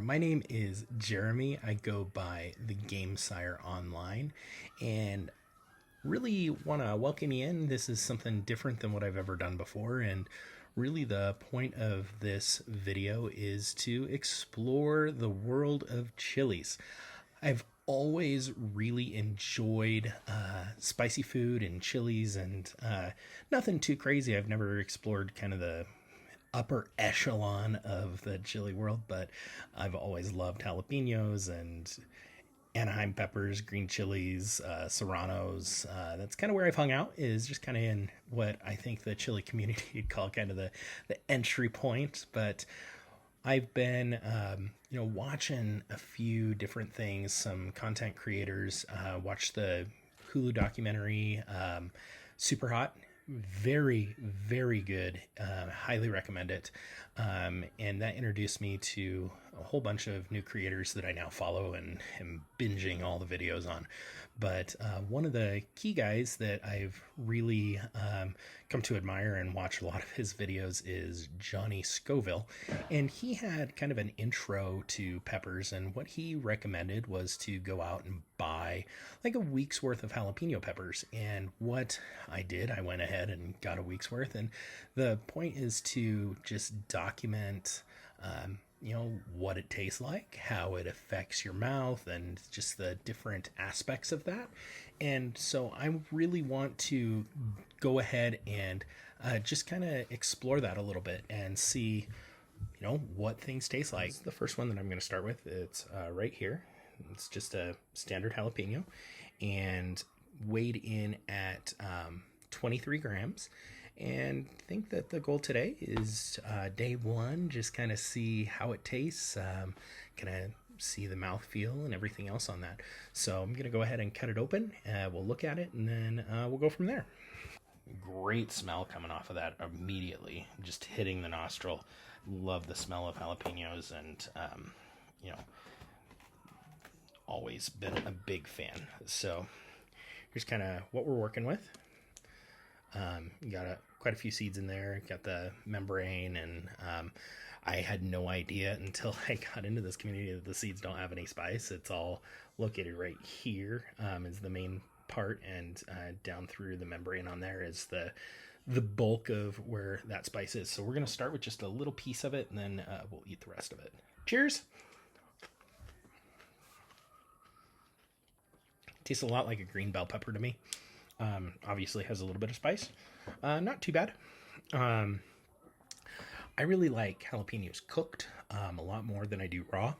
My name is Jeremy. I go by the Game Sire online and really want to welcome you in. This is something different than what I've ever done before, and really the point of this video is to explore the world of chilies. I've always really enjoyed spicy food and chilies, and nothing too crazy. I've never explored kind of the upper echelon of the chili world, but I've always loved jalapenos and Anaheim peppers, green chilies, serranos. That's kind of where I've hung out, is just kind of in what I think the chili community would call kind of the entry point. But I've been, watching a few different things, some content creators, watched the Hulu documentary, Super Hot. Very, very good. Highly recommend it. And that introduced me to a whole bunch of new creators that I now follow and am binging all the videos on. But one of the key guys that I've really come to admire and watch a lot of his videos is Johnny Scoville. And he had kind of an intro to peppers, and what he recommended was to go out and buy like a week's worth of jalapeno peppers. And what I did, I went ahead and got a week's worth. And the point is to just document what it tastes like, how it affects your mouth, and just the different aspects of that. And so I really want to go ahead and just kind of explore that a little bit and see what things taste like. The first one that I'm going to start with, it's right here. It's just a standard jalapeno and weighed in at 23 grams. And I think that the goal today is day one, just kind of see how it tastes, kind of see the mouth feel and everything else on that. So I'm going to go ahead and cut it open. We'll look at it, and then we'll go from there. Great smell coming off of that immediately, just hitting the nostril. Love the smell of jalapenos, and always been a big fan. So here's kind of what we're working with. You got quite a few seeds in there. Got the membrane, and I had no idea until I got into this community that the seeds don't have any spice. It's all located right here, is the main part, and down through the membrane on there is the bulk of where that spice is. So we're going to start with just a little piece of it, and then we'll eat the rest of it. Cheers. Tastes a lot like a green bell pepper to me. Obviously has a little bit of spice. Not too bad. I really like jalapenos cooked a lot more than I do raw.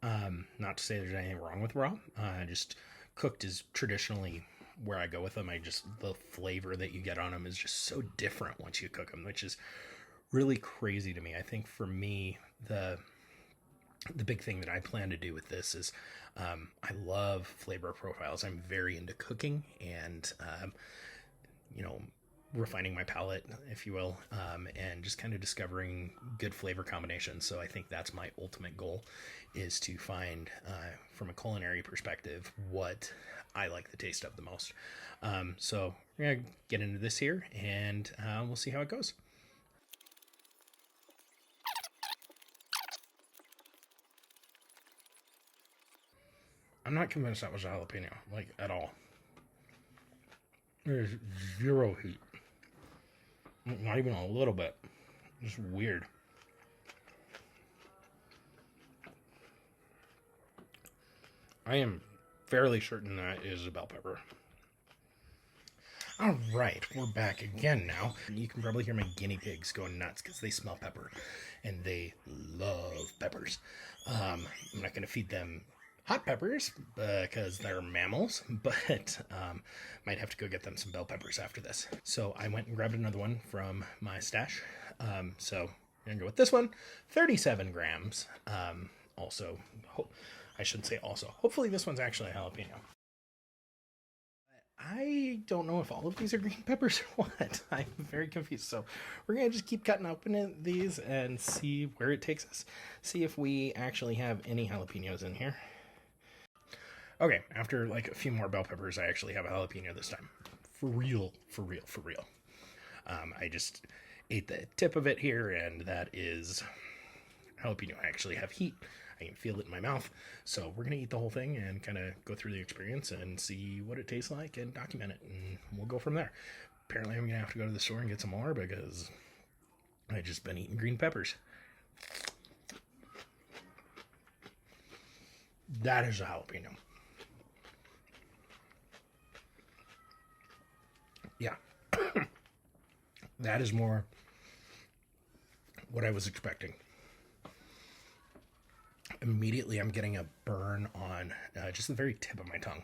Not to say there's anything wrong with raw. Just cooked is traditionally where I go with them. The flavor that you get on them is just so different once you cook them, which is really crazy to me. I think for me, the big thing that I plan to do with this is I love flavor profiles. I'm very into cooking and, refining my palate, if you will, and just kind of discovering good flavor combinations. So I think that's my ultimate goal, is to find, from a culinary perspective, what I like the taste of the most. So we're going to get into this here, and we'll see how it goes. I'm not convinced that was a jalapeno, like, at all. There's zero heat. Not even a little bit. Just weird. I am fairly certain that is a bell pepper. All right, we're back again now. You can probably hear my guinea pigs going nuts because they smell pepper, and they love peppers. I'm not going to feed them hot peppers because they're mammals, but might have to go get them some bell peppers after this. So I went and grabbed another one from my stash. So I'm gonna go with this one, 37 grams. I shouldn't say also. Hopefully this one's actually a jalapeno. I don't know if all of these are green peppers or what. I'm very confused. So we're going to just keep cutting open these and see where it takes us. See if we actually have any jalapenos in here. Okay, after like a few more bell peppers, I actually have a jalapeno this time. For real, for real, for real. I just ate the tip of it here, and that is jalapeno. I actually have heat. I can feel it in my mouth. So we're going to eat the whole thing and kind of go through the experience and see what it tastes like and document it. And we'll go from there. Apparently I'm going to have to go to the store and get some more because I've just been eating green peppers. That is a jalapeno. Yeah. That is more what I was expecting. Immediately, I'm getting a burn on just the very tip of my tongue.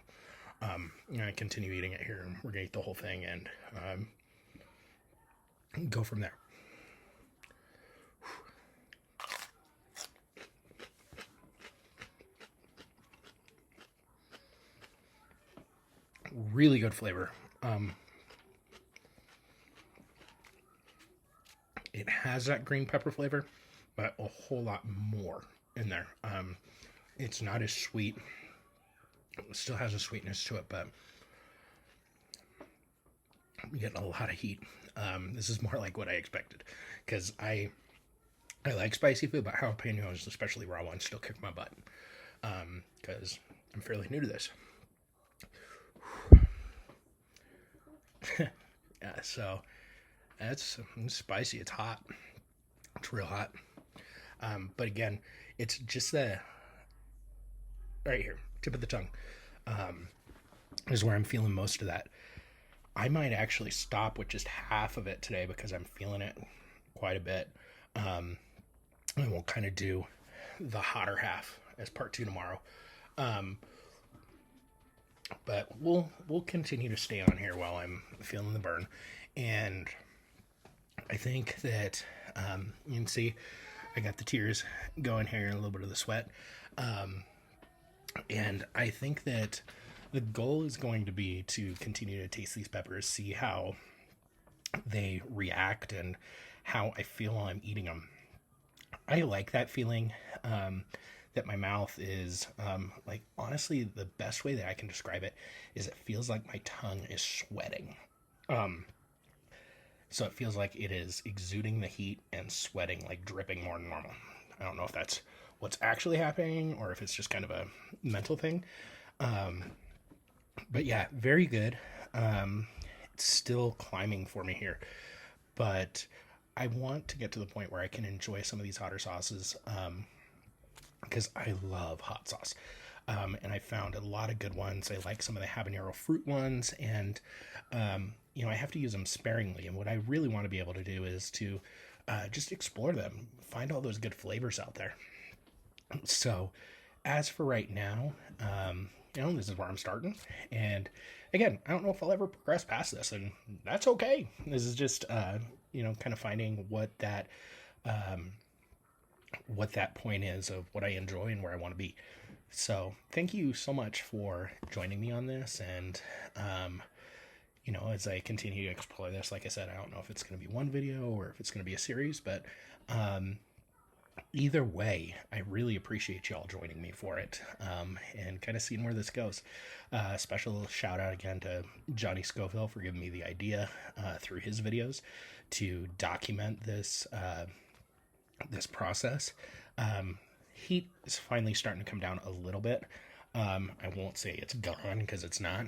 I'm going to continue eating it here, and we're going to eat the whole thing and go from there. Really good flavor. It has that green pepper flavor, but a whole lot more in there. It's not as sweet. It still has a sweetness to it, but I'm getting a lot of heat. This is more like what I expected, because I like spicy food, but jalapenos, especially raw ones, still kick my butt. Because I'm fairly new to this. Yeah, so it's spicy. It's hot. It's real hot. But again, it's just the right here, tip of the tongue, is where I'm feeling most of that. I might actually stop with just half of it today because I'm feeling it quite a bit. And we'll kind of do the hotter half as part 2 tomorrow. But we'll continue to stay on here while I'm feeling the burn. And I think that you can see I got the tears going here and a little bit of the sweat. And I think that the goal is going to be to continue to taste these peppers, see how they react and how I feel while I'm eating them. I like that feeling that my mouth is, like, honestly, the best way that I can describe it is it feels like my tongue is sweating. So it feels like it is exuding the heat and sweating, like dripping more than normal. I don't know if that's what's actually happening or if it's just kind of a mental thing. But yeah, very good. It's still climbing for me here, but I want to get to the point where I can enjoy some of these hotter sauces, because I love hot sauce. And I found a lot of good ones. I like some of the habanero fruit ones, and I have to use them sparingly. And what I really want to be able to do is to just explore them, find all those good flavors out there. So, as for right now, this is where I'm starting. And again, I don't know if I'll ever progress past this, and that's okay. This is just, kind of finding what that point is of what I enjoy and where I want to be. So thank you so much for joining me on this. And, as I continue to explore this, like I said, I don't know if it's going to be one video or if it's going to be a series, but either way, I really appreciate y'all joining me for it, and kind of seeing where this goes. Special shout out again to Johnny Scoville for giving me the idea through his videos to document this process. Heat is finally starting to come down a little bit. I won't say it's gone because it's not,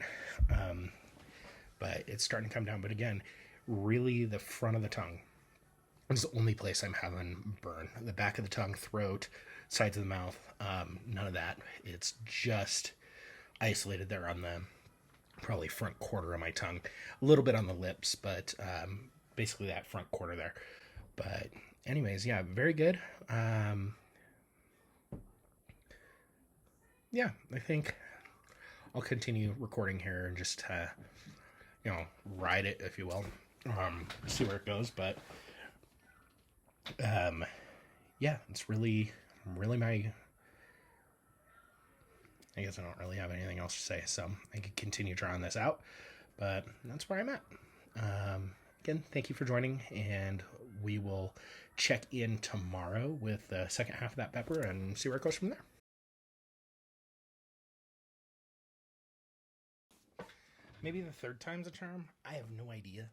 but it's starting to come down. But again, really the front of the tongue is the only place I'm having burn. The back of the tongue, throat, sides of the mouth, none of that. It's just isolated there on the probably front quarter of my tongue. A little bit on the lips, but basically that front quarter there. But anyways, yeah, very good. Yeah, I think I'll continue recording here and just, ride it, if you will. See where it goes. But, yeah, it's really my, I guess I don't really have anything else to say, so I could continue trying this out, but that's where I'm at. Again, thank you for joining, and we will check in tomorrow with the second half of that pepper and see where it goes from there. Maybe the third time's a charm? I have no idea.